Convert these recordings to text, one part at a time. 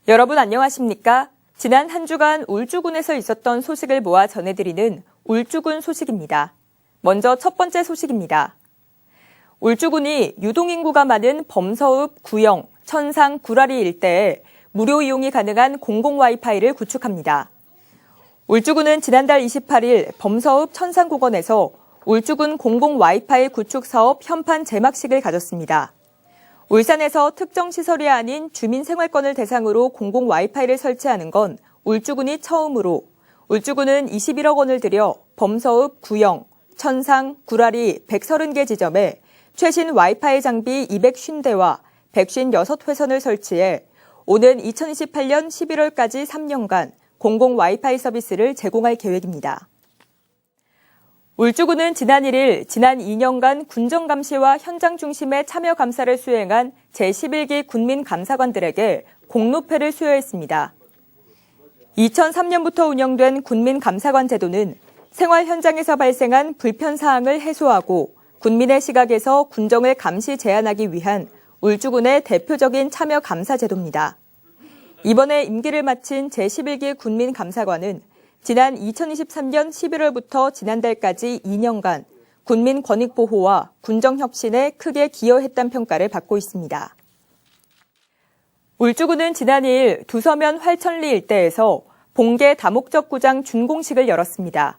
여러분 안녕하십니까? 지난 한 주간 울주군에서 있었던 소식을 모아 전해드리는 울주군 소식입니다. 먼저 첫 번째 소식입니다. 울주군이 유동인구가 많은 범서읍, 구영, 천상, 구라리 일대에 무료 이용이 가능한 공공 와이파이를 구축합니다. 울주군은 지난달 28일 범서읍 천상공원에서 울주군 공공 와이파이 구축 사업 현판 제막식을 가졌습니다. 울산에서 특정 시설이 아닌 주민 생활권을 대상으로 공공 와이파이를 설치하는 건 울주군이 처음으로 울주군은 21억 원을 들여 범서읍, 구영, 천상, 구라리 130개 지점에 최신 와이파이 장비 250대와 156회선을 설치해 오는 2028년 11월까지 3년간 공공 와이파이 서비스를 제공할 계획입니다. 울주군은 지난 1일 지난 2년간 군정감시와 현장 중심의 참여 감사를 수행한 제11기 군민감사관들에게 공로패를 수여했습니다. 2003년부터 운영된 군민감사관 제도는 생활 현장에서 발생한 불편 사항을 해소하고 군민의 시각에서 군정을 감시 제한하기 위한 울주군의 대표적인 참여 감사 제도입니다. 이번에 임기를 마친 제11기 군민감사관은 지난 2023년 11월부터 지난달까지 2년간 군민 권익 보호와 군정 혁신에 크게 기여했다는 평가를 받고 있습니다. 울주군은 지난 2일 두서면 활천리 일대에서 봉계 다목적 구장 준공식을 열었습니다.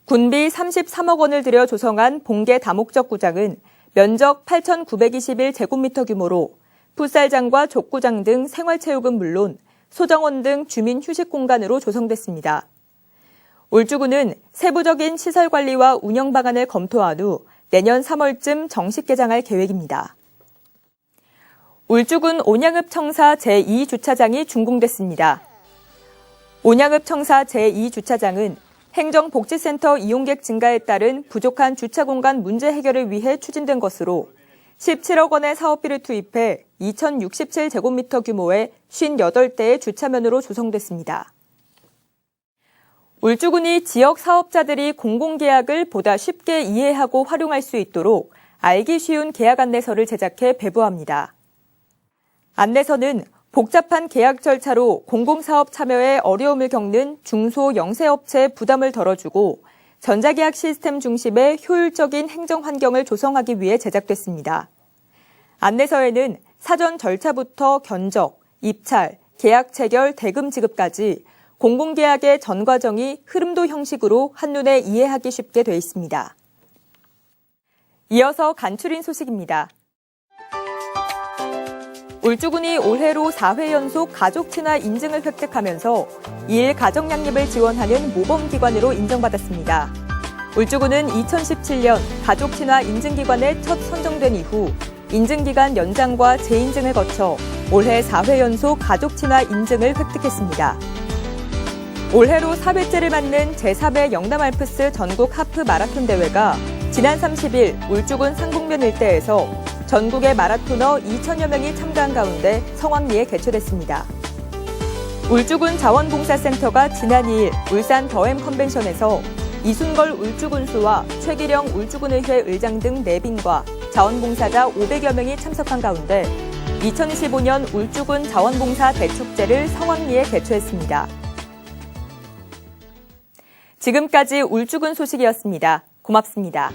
군비 33억 원을 들여 조성한 봉계 다목적 구장은 면적 8,921제곱미터 규모로 풋살장과 족구장 등 생활체육은 물론 소정원 등 주민 휴식 공간으로 조성됐습니다. 울주군은 세부적인 시설 관리와 운영 방안을 검토한 후 내년 3월쯤 정식 개장할 계획입니다. 울주군 온양읍 청사 제2주차장이 준공됐습니다. 온양읍 청사 제2주차장은 행정복지센터 이용객 증가에 따른 부족한 주차 공간 문제 해결을 위해 추진된 것으로 17억 원의 사업비를 투입해 2,067제곱미터 규모의 58대의 주차면으로 조성됐습니다. 울주군이 지역 사업자들이 공공계약을 보다 쉽게 이해하고 활용할 수 있도록 알기 쉬운 계약 안내서를 제작해 배부합니다. 안내서는 복잡한 계약 절차로 공공사업 참여에 어려움을 겪는 중소 영세업체의 부담을 덜어주고 전자계약 시스템 중심의 효율적인 행정 환경을 조성하기 위해 제작됐습니다. 안내서에는 사전 절차부터 견적, 입찰, 계약 체결, 대금 지급까지 공공계약의 전 과정이 흐름도 형식으로 한눈에 이해하기 쉽게 돼 있습니다. 이어서 간추린 소식입니다. 울주군이 올해로 4회 연속 가족친화 인증을 획득하면서 2일 가정양립을 지원하는 모범기관으로 인정받았습니다. 울주군은 2017년 가족친화 인증기관에 첫 선정된 이후 인증기간 연장과 재인증을 거쳐 올해 4회 연속 가족친화 인증을 획득했습니다. 올해로 4회째를 맞는 제4회 영남알프스 전국 하프 마라톤 대회가 지난 30일 울주군 상북면 일대에서 전국의 마라토너 2천여 명이 참가한 가운데 성황리에 개최됐습니다. 울주군 자원봉사센터가 지난 2일 울산 더햄 컨벤션에서 이순걸 울주군수와 최기령 울주군의회 의장 등 4빈과 자원봉사자 500여 명이 참석한 가운데 2025년 울주군 자원봉사 대축제를 성황리에 개최했습니다. 지금까지 울주군 소식이었습니다. 고맙습니다.